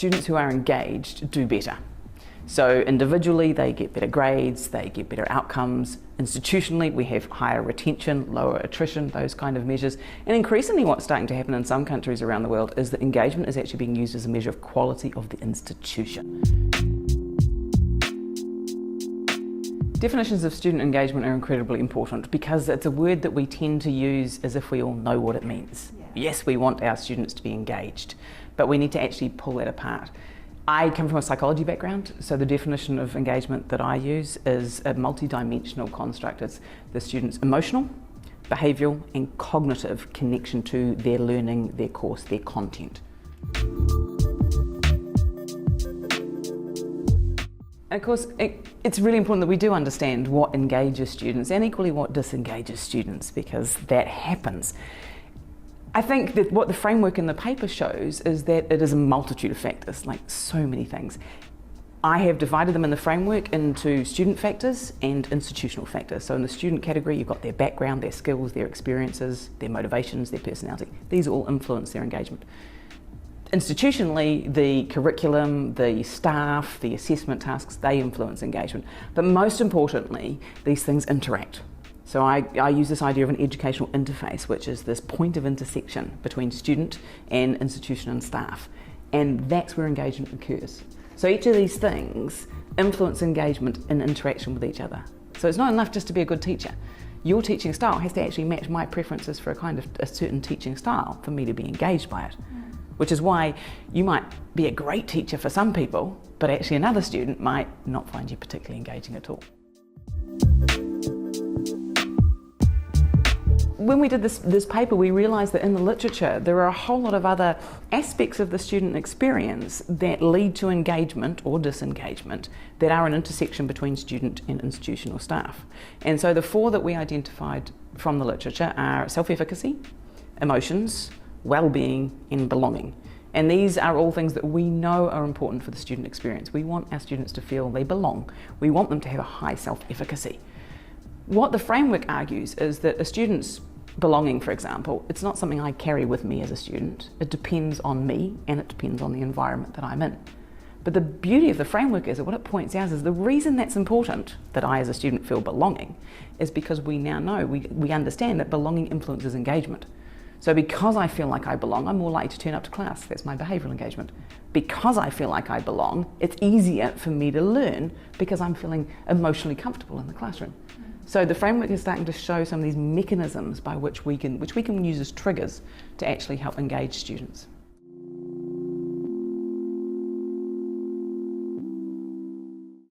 students who are engaged do better. So individually they get better grades, they get better outcomes. Institutionally we have higher retention, lower attrition, those kind of measures. And increasingly what's starting to happen in some countries around the world is that engagement is actually being used as a measure of quality of the institution. Definitions of student engagement are incredibly important because it's a word that we tend to use as if we all know what it means. Yes, we want our students to be engaged, but we need to actually pull that apart. I come from a psychology background, so the definition of engagement that I use is a multi-dimensional construct. It's the student's emotional, behavioural and cognitive connection to their learning, their course, their content. And of course, it's really important that we do understand what engages students and equally what disengages students, because that happens. I think that what the framework in the paper shows is that it is a multitude of factors, like so many things. I have divided them in the framework into student factors and institutional factors. So in the student category, you've got their background, their skills, their experiences, their motivations, their personality. These all influence their engagement. Institutionally, the curriculum, the staff, the assessment tasks, they influence engagement. But most importantly, these things interact. So I use this idea of an educational interface, which is this point of intersection between student and institution and staff. And that's where engagement occurs. So each of these things influence engagement in interaction with each other. So it's not enough just to be a good teacher. Your teaching style has to actually match my preferences for a certain teaching style for me to be engaged by it. Which is why you might be a great teacher for some people, but actually another student might not find you particularly engaging at all. When we did this paper, we realised that in the literature there are a whole lot of other aspects of the student experience that lead to engagement or disengagement that are an intersection between student and institutional staff. And so the four that we identified from the literature are self-efficacy, emotions, well-being and belonging. And these are all things that we know are important for the student experience. We want our students to feel they belong. We want them to have a high self-efficacy. What the framework argues is that a student's belonging, for example, it's not something I carry with me as a student. It depends on me and it depends on the environment that I'm in. But the beauty of the framework is that what it points out is the reason that's important, that I as a student feel belonging, is because we now know, we understand that belonging influences engagement. So because I feel like I belong, I'm more likely to turn up to class. That's my behavioural engagement. Because I feel like I belong, it's easier for me to learn because I'm feeling emotionally comfortable in the classroom. So the framework is starting to show some of these mechanisms by which we can use as triggers to actually help engage students.